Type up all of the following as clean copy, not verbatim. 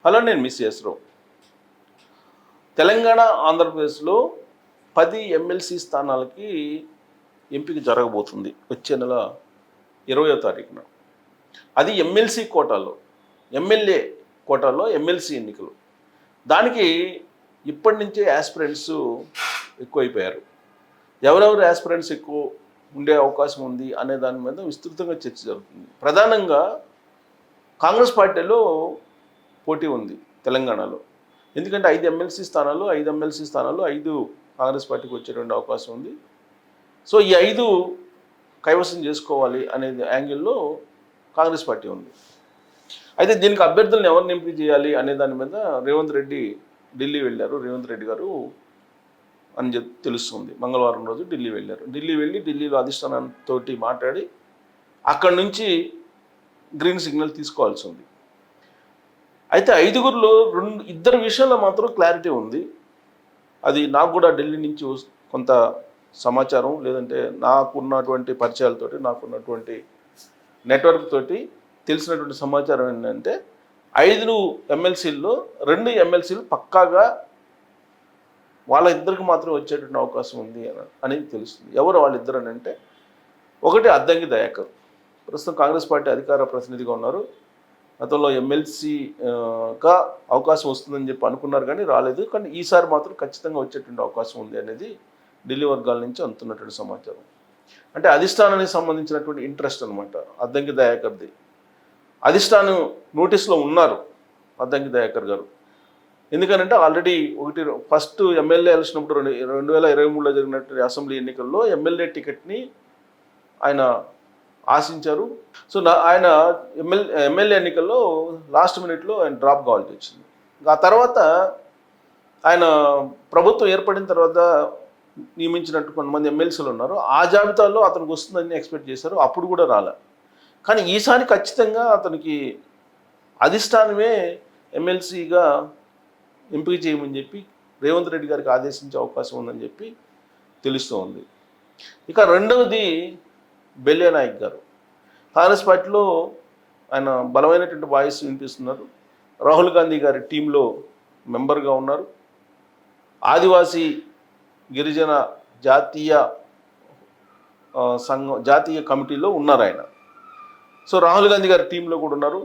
Hello, నేను miss చేసరావు. Telangana ఆంధ్రప్రదేశ్లో 10 MLC స్థానాలకి ఎంపిక జరగబోతుంది వచ్చే నెల 20వ తారీఖున. అది ఎమ్మెల్సీ కోటాలో, ఎమ్మెల్యే కోటాలో ఎమ్మెల్సీ ఎన్నికలు. దానికి ఇప్పటి నుంచే యాస్పిరెంట్స్ ఎక్కువైపోయారు. ఎవరెవరు యాస్పిరెంట్స్ ఎక్కువ ఉండే అవకాశం ఉంది అనే దాని మీద విస్తృతంగా చర్చ జరుగుతుంది. ప్రధానంగా కాంగ్రెస్ పార్టీలో పోటీ ఉంది తెలంగాణలో. ఎందుకంటే 5 ఎమ్మెల్సీ స్థానాలు 5 కాంగ్రెస్ పార్టీకి వచ్చేటువంటి అవకాశం ఉంది. సో ఈ 5 కైవసం చేసుకోవాలి అనే యాంగిల్లో కాంగ్రెస్ పార్టీ ఉంది. అయితే దీనికి అభ్యర్థులను ఎవరిని ఎంపిక చేయాలి అనే దాని మీద రేవంత్ రెడ్డి ఢిల్లీ వెళ్ళారు. రేవంత్ రెడ్డి గారు అని చెప్పి తెలుస్తుంది. మంగళవారం రోజు ఢిల్లీ వెళ్ళారు. ఢిల్లీలో అధిష్టానంతో మాట్లాడి అక్కడి నుంచి గ్రీన్ సిగ్నల్ తీసుకోవాల్సి ఉంది. అయితే 5గురిలో 2 విషయాల్లో మాత్రం క్లారిటీ ఉంది. అది నాకు కూడా ఢిల్లీ నుంచి కొంత సమాచారం, లేదంటే నాకున్నటువంటి పరిచయాలతోటి, నాకున్నటువంటి నెట్వర్క్ తోటి తెలిసినటువంటి సమాచారం ఏంటంటే 5 ఎమ్మెల్సీల్లో 2 ఎమ్మెల్సీలు పక్కాగా వాళ్ళ ఇద్దరికి మాత్రం వచ్చేటువంటి అవకాశం ఉంది అనేది తెలుస్తుంది. ఎవరు వాళ్ళిద్దరు అని అంటే, ఒకటి అద్దంకి దయాకర్, ప్రస్తుతం కాంగ్రెస్ పార్టీ అధికార ప్రతినిధిగా ఉన్నారు. గతంలో ఎమ్మెల్సీగా అవకాశం వస్తుందని చెప్పి అనుకున్నారు కానీ రాలేదు. కానీ ఈసారి మాత్రం ఖచ్చితంగా వచ్చేటువంటి అవకాశం ఉంది అనేది ఢిల్లీ వర్గాల నుంచి అందుతున్నటువంటి సమాచారం. అంటే అధిష్టానానికి సంబంధించినటువంటి ఇంట్రెస్ట్ అనమాట అద్దంకి దయాకర్ది. అధిష్టానం నోటీస్లో ఉన్నారు అద్దంకి దయాకర్ గారు. ఎందుకనంటే ఆల్రెడీ ఫస్ట్ ఎమ్మెల్యే ఎలక్షనప్పుడు 2023లో జరిగినటువంటి అసెంబ్లీ ఎన్నికల్లో ఎమ్మెల్యే టికెట్ని ఆయన ఆశించారు. సో ఆయన ఎమ్మెల్యే ఎన్నికల్లో లాస్ట్ మినిట్లో ఆయన డ్రాప్ కావాల్సి వచ్చింది. ఆ తర్వాత ఆయన ప్రభుత్వం ఏర్పడిన తర్వాత నియమించినట్టు కొంతమంది ఎమ్మెల్సీలు ఉన్నారు. ఆ జాబితాలో అతనికి వస్తుందని ఎక్స్పెక్ట్ చేశారు. అప్పుడు కూడా రాలే. కానీ ఈసారి ఖచ్చితంగా అతనికి అధిష్టానమే ఎమ్మెల్సీగా ఎంపిక చేయమని చెప్పి రేవంత్ రెడ్డి గారికి ఆదేశించే అవకాశం ఉందని చెప్పి తెలుస్తూ ఉంది. ఇక రెండవది బెల్లే నాయక్ గారు. కాంగ్రెస్ పార్టీలో ఆయన బలమైనటువంటి వాయిస్ వినిపిస్తున్నారు. రాహుల్ గాంధీ గారి టీంలో మెంబర్గా ఉన్నారు. ఆదివాసీ గిరిజన జాతీయ కమిటీలో ఉన్నారు ఆయన. సో రాహుల్ గాంధీ గారి టీంలో కూడా ఉన్నారు.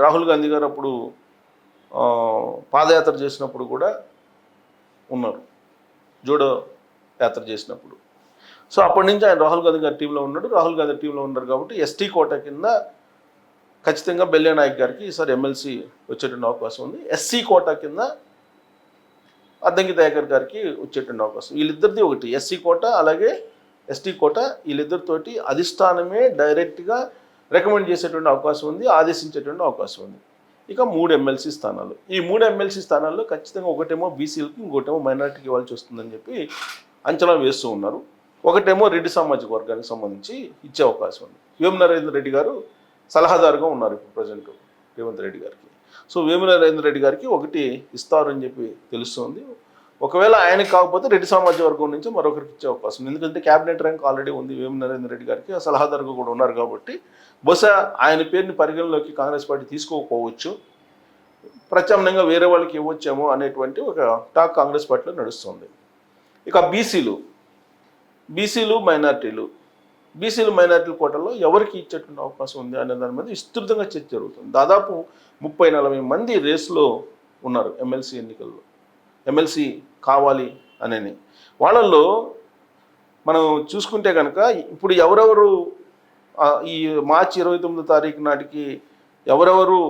రాహుల్ గాంధీ గారు అప్పుడు పాదయాత్ర చేసినప్పుడు కూడా ఉన్నారు, జోడో యాత్ర చేసినప్పుడు. సో అప్పటి నుంచి ఆయన రాహుల్ గాంధీ గారి టీంలో ఉన్నాడు. రాహుల్ గాంధీ టీంలో ఉన్నారు కాబట్టి ఎస్టీ కోటా కింద ఖచ్చితంగా బెల్లే నాయక్ గారికి ఈసారి ఎమ్మెల్సీ వచ్చేటువంటి అవకాశం ఉంది. ఎస్సీ కోటా కింద అద్దంకి దయాకర్ గారికి వచ్చేటువంటి అవకాశం. వీళ్ళిద్దరిది ఒకటి ఎస్సీ కోటా, అలాగే ఎస్టీ కోటా. వీళ్ళిద్దరితోటి అధిష్టానమే డైరెక్ట్గా రికమెండ్ చేసేటువంటి అవకాశం ఉంది, ఆదేశించేటువంటి అవకాశం ఉంది. ఇక 3 ఎమ్మెల్సీ స్థానాలు. ఈ 3 ఎమ్మెల్సీ స్థానాల్లో ఖచ్చితంగా ఒకటేమో బీసీలకి, ఇంకోటేమో మైనారిటీకి ఇవ్వాల్సి వస్తుందని చెప్పి అంచనా వేస్తూ ఉన్నారు. ఒకటేమో రెడ్డి సామాజిక వర్గానికి సంబంధించి ఇచ్చే అవకాశం ఉంది. వేము నరేందర్ రెడ్డి గారు సలహాదారుగా ఉన్నారు ఇప్పుడు ప్రజెంట్ రేవంత్ రెడ్డి గారికి. సో వేము నరేందర్ రెడ్డి గారికి ఒకటి ఇస్తారని చెప్పి తెలుస్తుంది. ఒకవేళ ఆయనకి కాకపోతే రెడ్డి సామాజిక వర్గం నుంచి మరొకరికి ఇచ్చే అవకాశం ఉంది. ఎందుకంటే క్యాబినెట్ ర్యాంక్ ఆల్రెడీ ఉంది వేము నరేందర్ రెడ్డి గారికి, సలహాదారుగా కూడా ఉన్నారు కాబట్టి బహుశా ఆయన పేరుని పరిగణలోకి కాంగ్రెస్ పార్టీ తీసుకోకపోవచ్చు, ప్రత్యామ్నాయంగా వేరే వాళ్ళకి ఇవ్వచ్చేమో అనేటువంటి ఒక టాక్ కాంగ్రెస్ పార్టీలో నడుస్తుంది. ఇక బీసీలు మైనార్టీల కోటలో ఎవరికి ఇచ్చేటువంటి అవకాశం ఉంది అనే దాని మీద విస్తృతంగా చర్చ జరుగుతుంది. దాదాపు 30-40 మంది రేసులో ఉన్నారు ఎమ్మెల్సీ ఎన్నికల్లో, ఎమ్మెల్సీ కావాలి అని. వాళ్ళల్లో మనం చూసుకుంటే కనుక ఇప్పుడు ఎవరెవరు ఈ మార్చి 29వ తారీఖు నాటికి ఎవరెవరు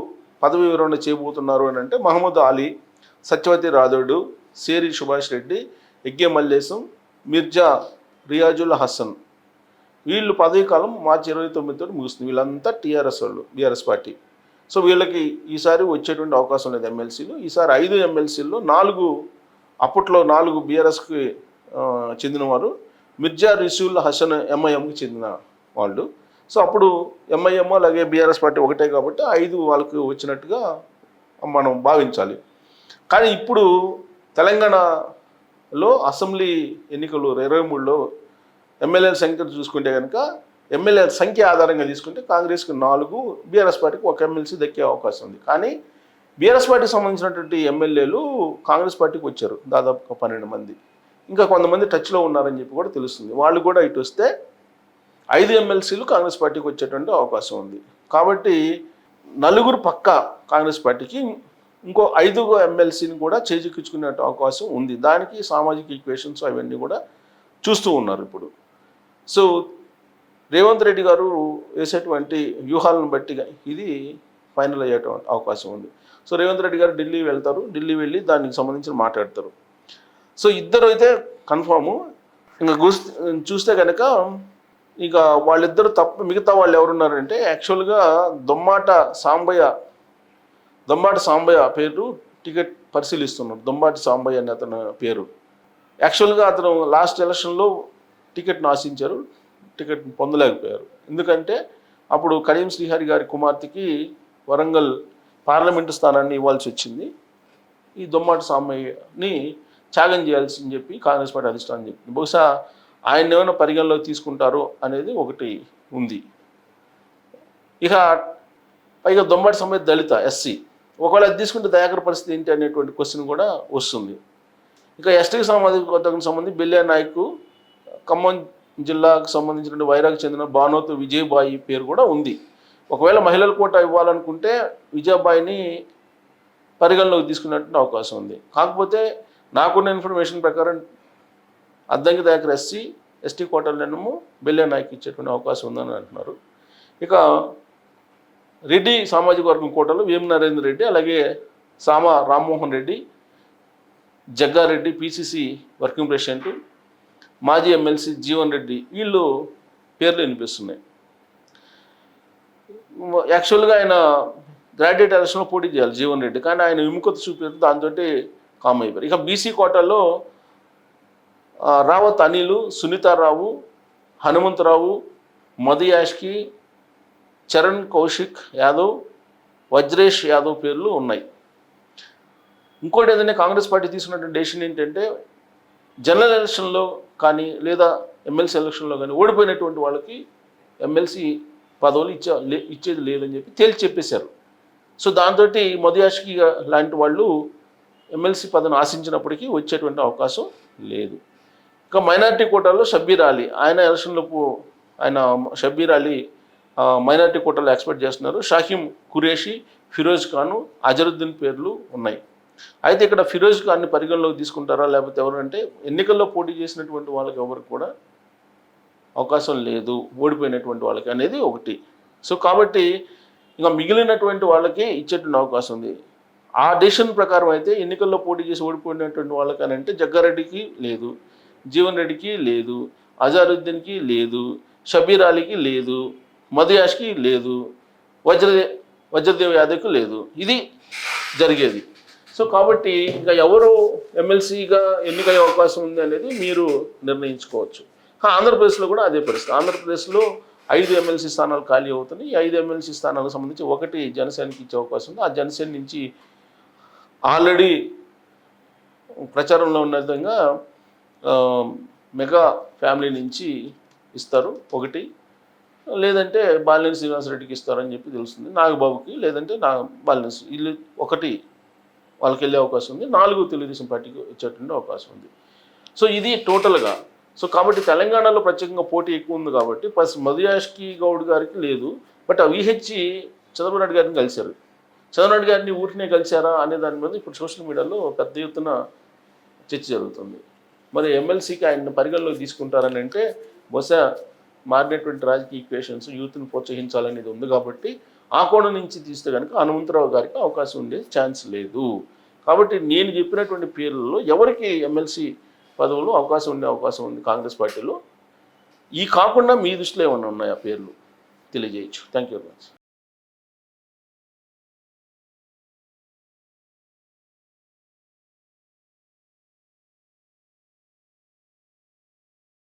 పదవి విరమణ చేయబోతున్నారు అని అంటే, మహమ్మద్ అలీ, సత్యవతి రాథోడ్, సేరి సుభాష్ రెడ్డి, ఎగ్గే మల్లేశం, మిర్జా రియాజుల్ హసన్, వీళ్ళు పదవీ కాలం మార్చి 29తో ముగుస్తుంది. వీళ్ళంతా టీఆర్ఎస్ వాళ్ళు, బీఆర్ఎస్ పార్టీ. సో వీళ్ళకి ఈసారి వచ్చేటువంటి అవకాశం లేదు ఎమ్మెల్సీలు. ఈసారి 5 ఎమ్మెల్సీల్లో 4 అప్పట్లో 4 బీఆర్ఎస్కి చెందినవారు, మిర్జా రియాజుల్ హసన్ ఎంఐఎంకి చెందిన వాళ్ళు. సో అప్పుడు ఎంఐఎం అలాగే బీఆర్ఎస్ పార్టీ ఒకటే కాబట్టి 5 వాళ్ళకి వచ్చినట్టుగా మనం భావించాలి. కానీ ఇప్పుడు తెలంగాణలో అసెంబ్లీ ఎన్నికలు 23లో ఎమ్మెల్యేల సంఖ్య చూసుకుంటే కనుక ఎమ్మెల్యేల సంఖ్య ఆధారంగా తీసుకుంటే కాంగ్రెస్కి 4, బీఆర్ఎస్ పార్టీకి 1 ఎమ్మెల్సీ దక్కే అవకాశం ఉంది. కానీ బీఆర్ఎస్ పార్టీకి సంబంధించినటువంటి ఎమ్మెల్యేలు కాంగ్రెస్ పార్టీకి వచ్చారు, దాదాపు 12 మంది. ఇంకా కొంతమంది టచ్లో ఉన్నారని చెప్పి కూడా తెలుస్తుంది. వాళ్ళు కూడా ఇటు వస్తే 5 ఎమ్మెల్సీలు కాంగ్రెస్ పార్టీకి వచ్చేటువంటి అవకాశం ఉంది. కాబట్టి 4 పక్కా కాంగ్రెస్ పార్టీకి, ఇంకో 5 ఎమ్మెల్సీని కూడా చేజిక్కించుకునే అవకాశం ఉంది. దానికి సామాజిక ఈక్వేషన్స్ అవన్నీ కూడా చూస్తూ ఉన్నారు ఇప్పుడు. సో రేవంత్ రెడ్డి గారు వేసేటువంటి వ్యూహాలను బట్టి ఇది ఫైనల్ అయ్యేటువంటి అవకాశం ఉంది. సో రేవంత్ రెడ్డి గారు ఢిల్లీ వెళ్తారు, ఢిల్లీ వెళ్ళి దానికి సంబంధించి మాట్లాడతారు. సో ఇద్దరు అయితే కన్ఫాము. ఇంకా చూస్తే కనుక ఇక వాళ్ళిద్దరు తప్ప మిగతా వాళ్ళు ఎవరున్నారంటే యాక్చువల్గా దొమ్మాటి సాంబయ్య పేరు టికెట్ పరిశీలిస్తున్నారు. దొమ్మాటి సాంబయ్య అనే అతని పేరు. యాక్చువల్గా అతను లాస్ట్ ఎలక్షన్లో టికెట్ను ఆశించారు, టికెట్ పొందలేకపోయారు. ఎందుకంటే అప్పుడు కడియం శ్రీహరి గారి కుమార్తెకి వరంగల్ పార్లమెంటు స్థానాన్ని ఇవ్వాల్సి వచ్చింది. ఈ దొమ్మాటి సాంబయ్యని త్యాగం చేయాల్సి చెప్పి కాంగ్రెస్ పార్టీ అధిష్టానం చెప్పింది. బహుశా ఆయన ఏమైనా పరిగణలోకి తీసుకుంటారు అనేది ఒకటి ఉంది. ఇక పైగా దొమ్మాటి సాంబయ్య దళిత ఎస్సీ, ఒకవేళ అది తీసుకుంటే దయాకర్ పరిస్థితి ఏంటి అనేటువంటి క్వశ్చన్ కూడా వస్తుంది. ఇక ఎస్టీకి సంబంధించి బెల్లియా నాయక్, ఖమ్మం జిల్లాకు సంబంధించిన వైరాగ్కి చెందిన బానోతు విజయబాయి పేరు కూడా ఉంది. ఒకవేళ మహిళల కోటా ఇవ్వాలనుకుంటే విజయబాయిని పరిగణలోకి తీసుకునేటువంటి అవకాశం ఉంది. కాకపోతే నాకున్న ఇన్ఫర్మేషన్ ప్రకారం అద్దంకి దయాకర్ ఎస్టీ కోటాలను బెల్లియా నాయక్ ఇచ్చేటువంటి అవకాశం ఉందని అంటున్నారు. ఇక రెడ్డి సామాజిక వర్గం కోటాలో వేం నరేందర్ రెడ్డి, అలాగే Sama Rammohan Reddy, Jaggareddy PCC working president, మాజీ ఎమ్మెల్సీ జీవన్ రెడ్డి, వీళ్ళు పేర్లు వినిపిస్తున్నాయి. యాక్చువల్గా ఆయన గ్రాడ్యుయేట్ ఎలక్షన్లో పోటీ చేయాలి జీవన్ రెడ్డి, కానీ ఆయన విముఖత చూపారు, దాంతో కామ్ అయిపోయారు. ఇక బీసీ కోటాలో రావత్ అనిలు, సునీతారావు, హనుమంతరావు, మధు యాష్కి, చరణ్ కౌశిక్ యాదవ్, వజ్రేష్ యాదవ్ పేర్లు ఉన్నాయి. ఇంకోటి ఏదైనా కాంగ్రెస్ పార్టీ తీసుకున్నటువంటి డెసిషన్ ఏంటంటే జనరల్ ఎలక్షన్లో కానీ లేదా ఎమ్మెల్సీ ఎలక్షన్లో కానీ ఓడిపోయినటువంటి వాళ్ళకి ఎమ్మెల్సీ పదవులు ఇచ్చేది లేదని చెప్పి తేల్చి చెప్పేశారు. సో దాంతో మధు యాష్కి లాంటి వాళ్ళు ఎమ్మెల్సీ పదవిని ఆశించినప్పటికీ వచ్చేటువంటి అవకాశం లేదు. ఇక మైనారిటీ కోటాలో షబ్బీర్ అలీ, ఆయన ఎలక్షన్లోపు షబ్బీర్ అలీ మైనారిటీ కోటాలో ఎక్స్పెక్ట్ చేస్తున్నారు. షాహిం ఖురేషి, ఫిరోజ్ ఖాను, అజరుద్దీన్ పేర్లు ఉన్నాయి. అయితే ఇక్కడ ఫిరోజ్ ఖాన్ని పరిగణలోకి తీసుకుంటారా లేకపోతే ఎవరంటే ఎన్నికల్లో పోటీ చేసినటువంటి వాళ్ళకి ఎవరికి కూడా అవకాశం లేదు, ఓడిపోయినటువంటి వాళ్ళకి అనేది ఒకటి. సో కాబట్టి ఇంకా మిగిలినటువంటి వాళ్ళకి ఇచ్చేటువంటి అవకాశం ఉంది. ఆ డెసిషన్ ప్రకారం అయితే ఎన్నికల్లో పోటీ చేసి ఓడిపోయినటువంటి వాళ్ళకి అని అంటే జగ్గారెడ్డికి లేదు, జీవన్ రెడ్డికి లేదు, అజరుద్దీన్కి లేదు, షబీర్ అలీకి లేదు, మధు యాష్కి లేదు, వజ్రదేవ్ యాదవ్కి లేదు. ఇది జరిగేది. సో కాబట్టి ఇంకా ఎవరు ఎమ్మెల్సీగా ఎన్నికయ్యే అవకాశం ఉంది అనేది మీరు నిర్ణయించుకోవచ్చు. ఆంధ్రప్రదేశ్లో కూడా అదే పరిస్థితి. ఆంధ్రప్రదేశ్లో 5 ఎమ్మెల్సీ స్థానాలు ఖాళీ అవుతున్నాయి. ఈ 5 ఎమ్మెల్సీ స్థానాలకు సంబంధించి ఒకటి జనసేనకి ఇచ్చే అవకాశం ఉంది. ఆ జనసేన నుంచి ఆల్రెడీ ప్రచారంలో ఉన్న విధంగా మెగా ఫ్యామిలీ నుంచి ఇస్తారు ఒకటి, లేదంటే బాలినేని శ్రీనివాసరెడ్డికి ఇస్తారని చెప్పి తెలుస్తుంది. నాగబాబుకి లేదంటే బాలినేని వీళ్ళు ఒకటి వాళ్ళకి వెళ్ళే అవకాశం ఉంది. 4 తెలుగుదేశం పార్టీకి వచ్చేటువంటి అవకాశం ఉంది. సో ఇది టోటల్గా. సో కాబట్టి తెలంగాణలో ప్రత్యేకంగా పోటీ ఎక్కువ ఉంది కాబట్టి ప్లస్ మధు యాష్కి గౌడ్ గారికి లేదు. బట్ ఆ విహెచ్ చంద్రబాబు నాయుడు గారిని కలిశారు. చంద్రబాబు నాయుడు గారిని ఊరినే కలిశారా అనే దాని మీద ఇప్పుడు సోషల్ మీడియాలో పెద్ద ఎత్తున చర్చ జరుగుతుంది. మరి ఎమ్మెల్సీకి ఆయన పరిగణలోకి తీసుకుంటారని అంటే బహుశా మారినటువంటి రాజకీయ ఈక్వేషన్స్ యూత్ని ప్రోత్సహించాలనేది ఉంది కాబట్టి ఆ కోణం నుంచి తీస్తే కనుక హనుమంతరావు గారికి అవకాశం ఉండే ఛాన్స్ లేదు. కాబట్టి నేను చెప్పినటువంటి పేర్లలో ఎవరికి ఎమ్మెల్సీ పదవులు అవకాశం ఉండే అవకాశం ఉంది కాంగ్రెస్ పార్టీలో, ఈ కాకుండా మీ దృష్టిలో ఏమైనా ఉన్నాయా పేర్లు తెలియజేయచ్చు. Thank you very much.